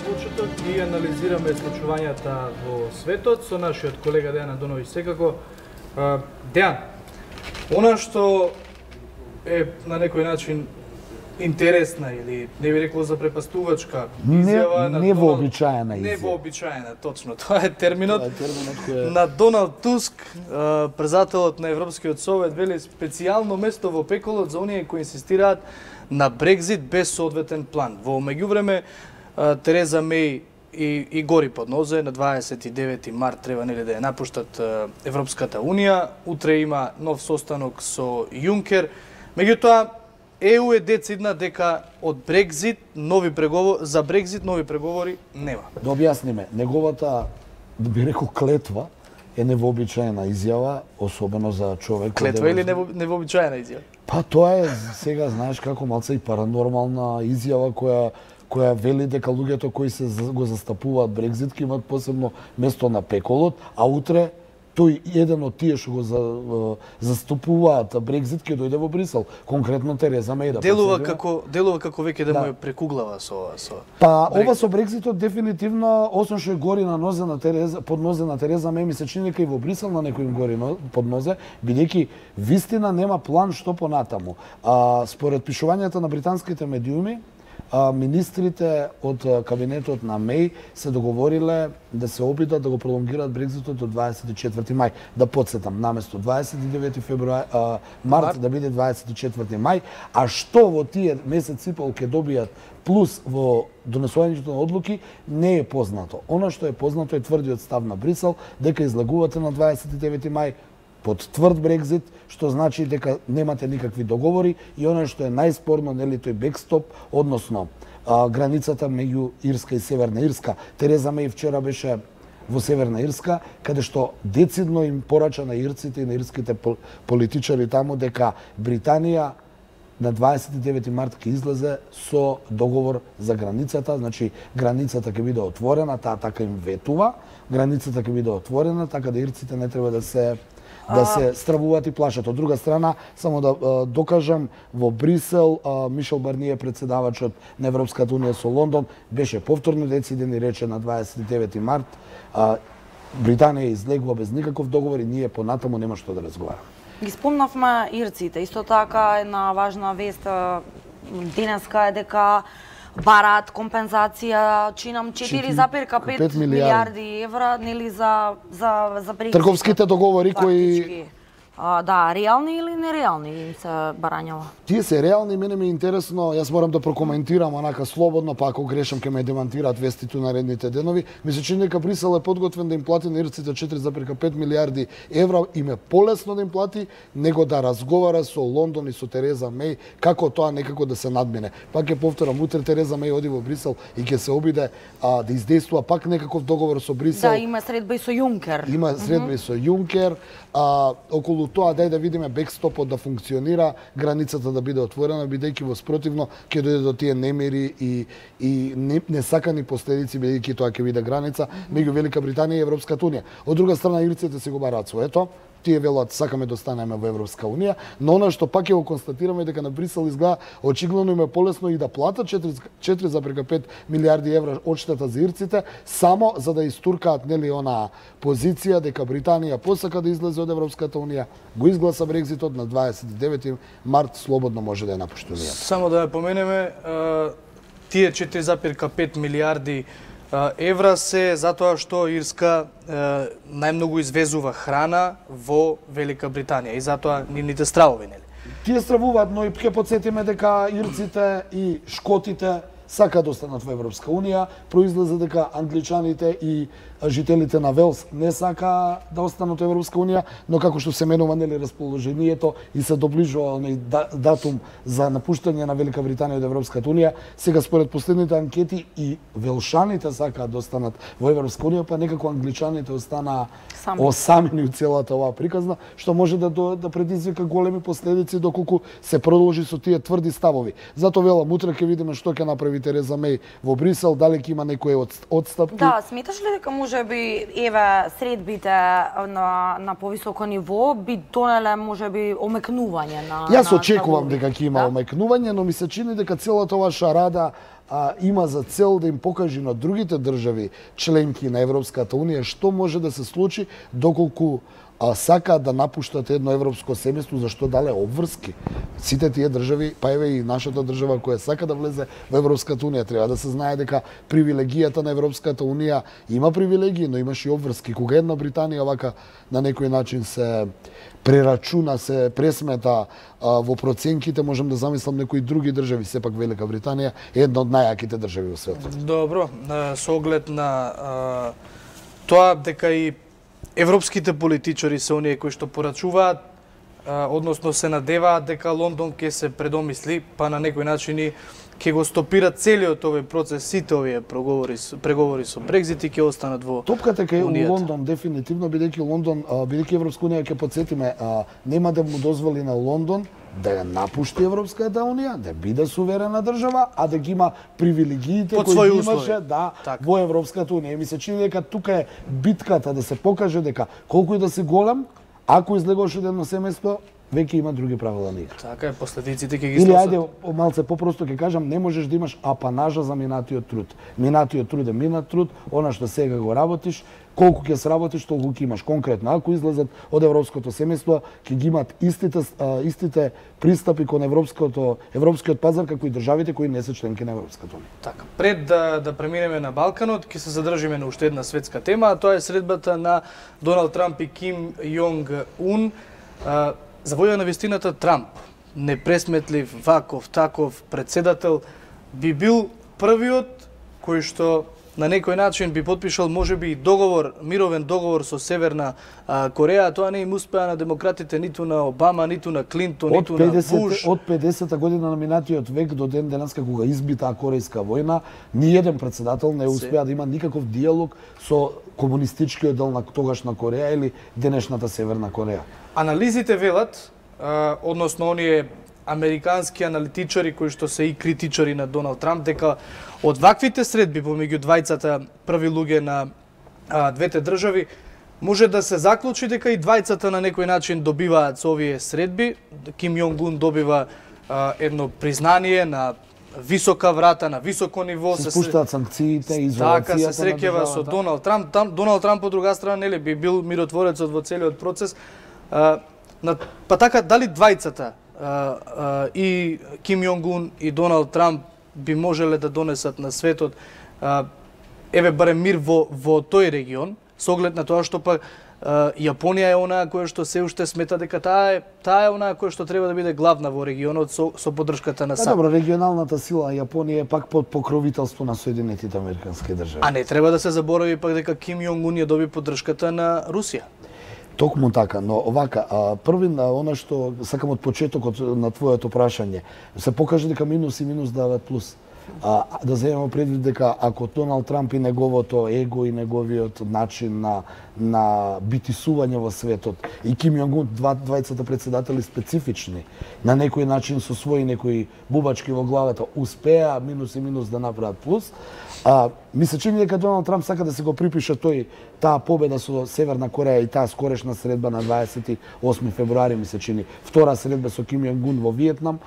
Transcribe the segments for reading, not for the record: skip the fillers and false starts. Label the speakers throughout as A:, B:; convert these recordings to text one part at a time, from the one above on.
A: почеток и анализираме случувањата во светот со нашиот колега Дејан Андоновиќ секако. Дејан, она што е на некој начин интересна или не би рекол запрепастувачка изјава на
B: невообичаена изјава.
A: Невообичаена, точно. Тоа е терминот. На Доналд Туск, председателот на Европскиот совет, вели специјално место во пеколот за оние кои инсистираат на Брекзит без соодветен план. Во меѓувреме Тереза Меј и гори под нозе, на 29 март треба нели да ја напуштат Европската унија. Утре има нов состанок со Јункер. Меѓутоа ЕУ е децидна дека од Брекзит за Брекзит нови преговори нема.
B: Да објасниме, неговата, да би рекол, клетва е невообичаена изјава, особено за човек.
A: Клетва или невообичаена изјава?
B: Па тоа е, сега знаеш како малце и паранормална изјава која вели дека луѓето кои се го застапуваат Брекзит ќе имаат посебно место на пеколот, а утре тој еден од тие што го застапуваат Брекзит ќе дојде во Брисел, конкретно Тереза Меј.
A: Делува како веќе да му ја прекуглава со.
B: Па ова со Брекзитот дефинитивно, освен што е гори на нозе на Тереза, под нозе на Тереза Меј, ми се чини дека и во Брисел на некој гори под нозе, бидејќи вистина нема план што понатаму. Според пишувањата на британските медиуми, министрите од кабинетот на Меј се договориле да се обидат да го пролонгираат Брекзитот до 24 мај. Да подсетам, наместо 29 март да биде 24 мај, а што во тие месец и пол ќе добијат плюс во донесувањето на одлуки не е познато. Она што е познато е тврдиот став на Брисел дека излагувате на 29 мај под тврд Брекзит, што значи дека немате никакви договори и оно што е најспорно, нели, тој бекстоп, односно границата меѓу Ирска и Северна Ирска. Тереза Меј вчера беше во Северна Ирска, каде што децидно им порача на ирците и на ирските политичари таму дека Британија на 29 март ќе излезе со договор за границата, значи границата ќе биде отворена, таа така им ветува, границата ќе биде отворена, така да ирците не треба да се стравуваат и плашат. Од друга страна, само да докажам, во Брисел Мишел Барние, председавачот на Европската унија со Лондон, беше повторно дециден и рече на 29 март Британија излегува без никаков договор и ние понатаму нема што да разговараме.
C: Ги спомнавме ирците. Исто така една важна вест денеска е дека бараат компензација, чинам 4,5 милиарди евра, нели за Брекзит.
B: Трговските договори кои
C: да, реални или нереални им се барањава?
B: Тие се реални, мене ми е интересно, јас морам да прокоментирам онака слободно, па ако грешам ќе ме демантираат вестите на наредните денови. Ми се чини дека Брисел е подготвен да им плати на ирците 4,5 милиарди евра, им е полесно да им плати, него да разговара со Лондон и со Тереза Меј како тоа некако да се надмине. Пак ќе повторам, утре Тереза Меј оди во Брисел и ќе се обиде да издействува пак некаков договор со Брисел.
C: Да, има средба и со Јункер.
B: Има средба и со Јункер. Околу тоа дај да видиме бекстопот да функционира, границата да биде отворена, бидејќи во спротивно ќе дојде до тие немири и несакани последици, бидејќи тоа ќе биде граница меѓу Велика Британија и Европската унија. Од друга страна, ирците се го бараат своето. Тие велат сакаме да останеме во Европска унија, но она што пак ќе го констатираме дека на Брисел изгледа очигледно им е полесно и да платат 4,5 милиарди евра одштета за ирците, само за да истуркаат нели она позиција дека Британија посака да излезе од Европската унија, го изгласа Брекзитот на 29 март слободно може да ја напушти унијата.
A: Само да ја поменеме, тие 4,5 милиарди евра се затоа што Ирска најмногу извезува храна во Велика Британија и затоа нивните стравови, нели?
B: Тие стравуваат, но и ќе потсетиме дека ирците и шкотите сакаат да останат во Европска унија, произлезе дека англичаните и жителите на Велс не сака да останат во Европска унија, но како што се менува нели расположението и се доближува оној датум за напуштање на Велика Британија од Европската унија, сега според последните анкети и велшаните сакаат да останат во Европска унија, па некако англичаните останаа осамени од целата оваа приказна, што може да предизвика големи последици доколку се продолжи со тие тврди ставови. Затоа велам, утре ќе видиме што ќе направи Тереза Меј во Брисел, дали ќе има некои отстапки?
C: Да, сметаш ли дека можеби еве средбите на повисоко ниво би донеле можеби омекнување на
B: Јас очекувам дека ќе има омекнување, но ми се чини дека целата оваа шарада има за цел да им покаже на другите држави членки на Европската Унија што може да се случи доколку сакаат да напуштат едно европско семејство, зашто дале обврски. Сите тие држави, па еве и нашата држава која сака да влезе во Европската Унија, треба да се знае дека привилегијата на Европската Унија има привилегии, но имаш и обврски. Кога една Британија вака на некој начин се прерачуна, се пресмета во проценките, можам да замислам некои други држави, сепак Велика Британија е една од најаките држави во светот.
A: Добро, со оглед на тоа дека и европските политичари се оние кои што порачуваат, односно се надеваат дека Лондон ќе се предомисли, па на некој начин и ќе го стопира целиот овој процес, сите овие преговори со Брекзит и ќе останат во
B: Топката кај Лондон дефинитивно, бидејќи Лондон, бидејќи Европска унија, ќе потсетиме, нема да му дозволи на Лондон да ја напушти Европската унија, да биде суверена држава, а да ги има привилегиите кои имаше во Европската унија. Ми се чини дека тука е битката да се покаже дека колку и да си голем, ако излегош од едно семејство, веќе има други правила на игра.
A: Така е, последиците ќе ги
B: сносат. Или
A: ајде
B: малце попросто ќе кажам, не можеш да имаш апанажа за минатиот труд. Минатиот труд е минат труд, она што сега го работиш, колку ќе сработиш, толку ќе имаш. Конкретно, ако излезат од европското семејство, ќе ги имат истите пристапи кон европскиот пазар како и државите кои не се членки на Европската унија.
A: Така, пред да преминеме на Балканот, ќе се задржиме на уште една светска тема, а тоа е средбата на Доналд Трамп и Ким Јонг Ун. За воја на вистината, Трамп, непресметлив, ваков, таков председател, би бил првиот кој што на некој начин би потпишал можеби и договор, мировен договор со Северна Кореја. Тоа не им успеа на демократите, ниту на Обама, ниту на Клинтон, ниту на Буш.
B: Од 50-та година на минатиот век до ден денеска кога избита Корејска војна, ниеден председател не успеа да има никаков диалог со комунистичкиот дел на тогашна Кореја или денешната Северна Кореја.
A: Анализите велат, односно оние американски аналитичари кои што се и критичари на Доналд Трамп, дека од ваквите средби помеѓу двајцата први луѓе на двете држави може да се заклучи дека и двајцата на некој начин добиваат со овие средби. Ким Јонг Ун добива едно признание на висока врата, на високо ниво.
B: Се спуштаат санкциите, изолацијата.
A: Така, се среќава со Доналд Трамп. Доналд Трамп, од друга страна, нели, би бил миротворецот во целиот процес. Па така, дали двајцата и Ким Јонг Ун и Доналд Трамп би можеле да донесат на светот еве барем мир во тој регион, со оглед на тоа што па Јапонија е онаа која што се уште смета дека таа е онаа која што треба да биде главна во регионот со поддршката на САД.
B: Добро, регионалната сила Јапонија е пак под покровителство на Соединетите Американски држави.
A: А не треба да се заборави пак дека Ким Јонг Ун ја доби поддршката на Русија.
B: Токму така, но овака, први на она што сакам од почетокот на твоето прашање, се покаже дека минус и минус дават плюс. Да земеме предвид дека ако Доналд Трамп и неговото его и неговиот начин на битисување во светот и Ким Јонг Ун, двајцата председатели специфични, на некој начин со своји некои бубачки во главата, успеа минус и минус да направат плюс, ми се чини дека Доналд Трамп сака да се го припише таа победа со Северна Кореја и таа скорешна средба на 28 февруари, ми се чини, втора средба со Ким Јонг Ун во Виетнам,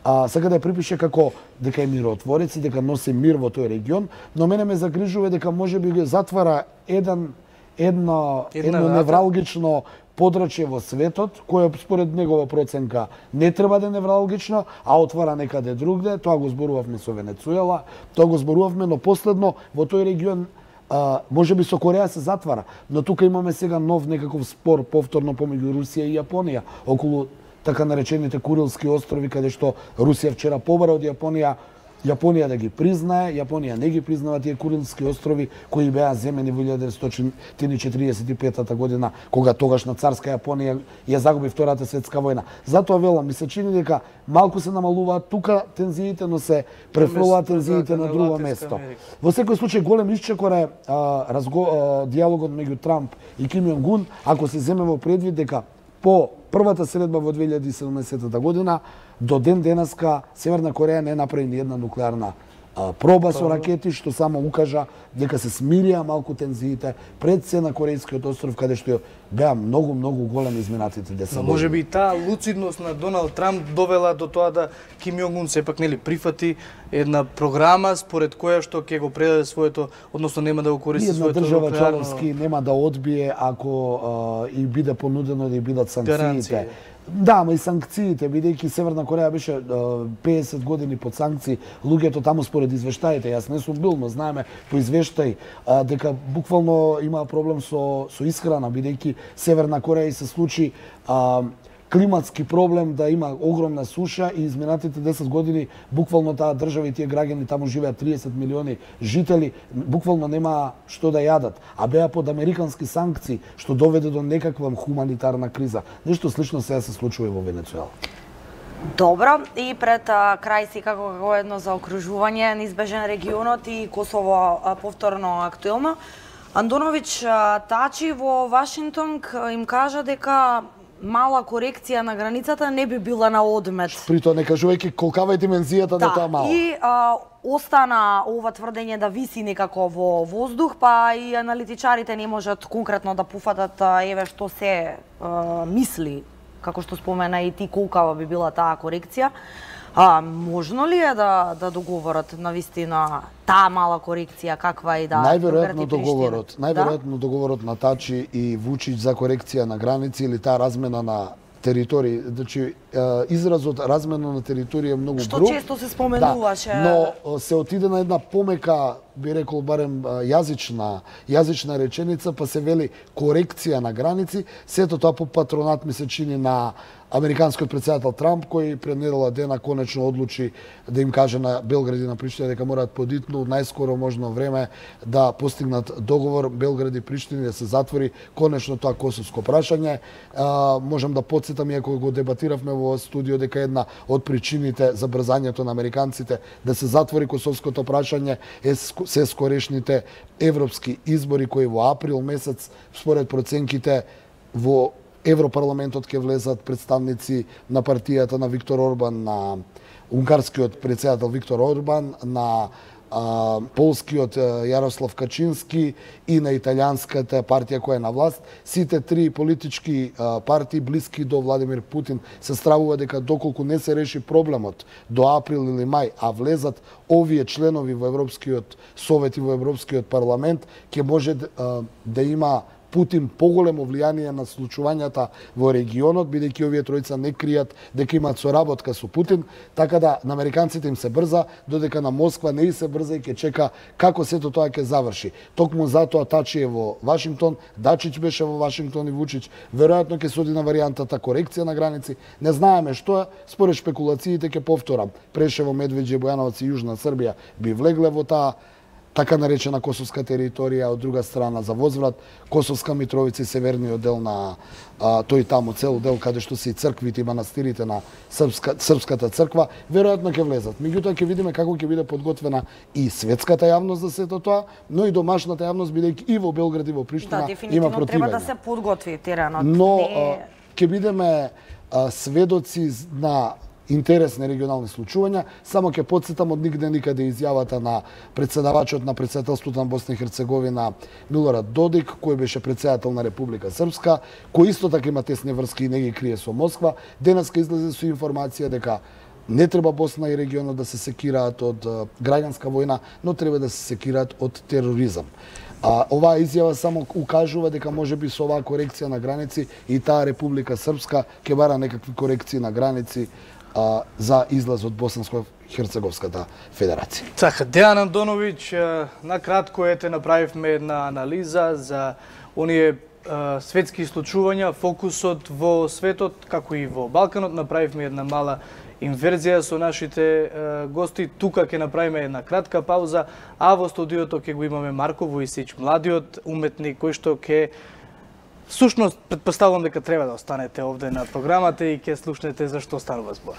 B: сака да ја припише како дека е миротворец и дека носи мир во тој регион, но мене ме загрижува дека можеби го затвара едно невралгично подрачје во светот, кое според негова проценка не треба да е невралгично, а отвара некаде другде. Тоа го зборувавме со Венецуела, тоа го зборувавме, но последно во тој регион можеби со Кореја се затвара, но тука имаме сега нов некаков спор повторно помеѓу Русија и Јапонија околу така наречените Курилски острови, каде што Русија вчера побара од Јапонија да ги признае, Јапонија не ги признава тие Курилски острови кои беа земени во 1945 година, кога тогашна царска Јапонија ја загуби Втората светска војна. Затоа велам, ми се чини дека малку се намалуваат тука тензиите, но се префрлуваат тензиите на друго место. Во секој случај голем исчекор е диалогот меѓу Трамп и Ким Јонг Ун, ако се земе во предвид дека по првата средба во 2017 година до ден денеска Северна Кореја не направи ни една нуклеарна проба со ракети, што само укажа дека се смирија малку тензиите пред се на Корејскиот остров, каде што беа многу големи изминатите 10 години.
A: Може би таа луцидност на Доналд Трамп довела до тоа да Ким Јонг Ун сепак нели прифати една програма според која што ќе го предаде своето, односно нема да го користи своето
B: држава Чаловски нема да одбие ако и биде понудено да и бидат санкциите. Да, ама и санкциите, бидејќи Северна Кореја беше 50 години под санкции, луѓето таму според извештаите, јас не сум бил, но знаеме по извештаи дека буквално има проблем со исхрана, бидејќи Северна Кореја се случи климатски проблем, да има огромна суша и изминатите 10 години буквално таа држава и тие граѓани таму живеат 30 милиони жители, буквално нема што да јадат, а беа под американски санкции што доведе до некаква хуманитарна криза. Нешто слично сега се случува и во Венецуела.
C: Добро, и пред крај си како едно заокружување неизбежен регионот и Косово повторно актуелно. Андоновиќ Тачи во Вашингтон им кажа дека мала корекција на границата не би била на одмет.
B: При тоа не кажувајќи колкава е димензијата на таа мала.
C: И остана ова тврдење да виси некако во воздух, па и аналитичарите не можат конкретно да пофатат еве што се мисли, како што спомена и ти, колкава би била таа корекција. Можно ли е да договорат на вистина таа мала корекција каква и да
B: најверојатно договорот на Тачи и Вучиќ за корекција на граници или таа размена на територии, значи изразот размена на територија е многу груб.
C: Што често се споменуваше.
B: Да, но се отиде на една помека, би рекол барем јазична реченица, па се вели корекција на граници, сето тоа по патронат ми се чини на американскиот претседател Трамп, кој пред недела дена конечно одлучи да им каже на Белград и на Приштина дека мораат подитно најскоро можно време да постигнат договор Белград и Приштина да се затвори конечно тоа косовско прашање. Можам да потсетам, иако го дебатиравме во студио, дека една од причините за брзањето на американците да се затвори косовското прашање е се скорешните европски избори кои во април месец според проценките во Европарламентот ќе влезат представници на партијата на Виктор Орбан, на унгарскиот претседател Виктор Орбан, на полскиот Јарослав Качински и на италијанската партија која е на власт. Сите три политички партии блиски до Владимир Путин се стравува дека доколку не се реши проблемот до април или мај, а влезат овие членови во Европскиот совет и во Европскиот парламент, ќе може да има Путин поголемо влијание на случувањата во регионот, бидејќи овие тројца не кријат дека имаат соработка со Путин, така да на американците им се брза, додека на Москва не и се брза и ќе чека како сето тоа ќе заврши. Токму затоа Тачи е во Вашингтон, Дачич беше во Вашингтон и Вучиќ веројатно ќе се оди на варијантата корекција на граници. Не знаеме што е, според шпекулациите ќе повторам. Прешево, Медвеđe, Бојановац и Јужна Србија би влегле во таа така наречена косовска територија, од друга страна за возврат Косовска Митровица и северниот дел на тој таму цел дел каде што се и црквите и манастирите на српската црква, веројатно ќе влезат. Меѓутоа ќе видиме како ќе биде подготвена и светската јавност за сето тоа, но и домашната јавност, бидејќи и во Белград и во Приштина има противење.
C: Треба да се подготви теренот.
B: Но ќе бидеме сведоци на интересни регионални случувања. Само ќе потсетам од нигде никаде изјавата на председавачот на председателството на Босна и Херцеговина Милорад Додик, кој беше председател на Република Српска, кој исто така има тесни врски и не ги крие со Москва. Денеска излезе со информација дека не треба Босна и регионот да се секираат од граѓанска војна, но треба да се секираат од тероризам. Оваа изјава само укажува дека можеби со оваа корекција на граници и таа Република Српска ќе бара некакви корекции на граници за излаз од Боснанско-Херцеговската федерација.
A: Така, Дејан Андоновиќ, накратко направивме една анализа за оние светски случувања, фокусот во светот, како и во Балканот. Направивме една мала инверзија со нашите гости. Тука ќе направиме една кратка пауза, а во студиото ќе го имаме Марко Војсич, младиот уметник кој што ќе Сушност, предпоставувам дека треба да останете овде на програмата и ќе слушнете за што станува збор.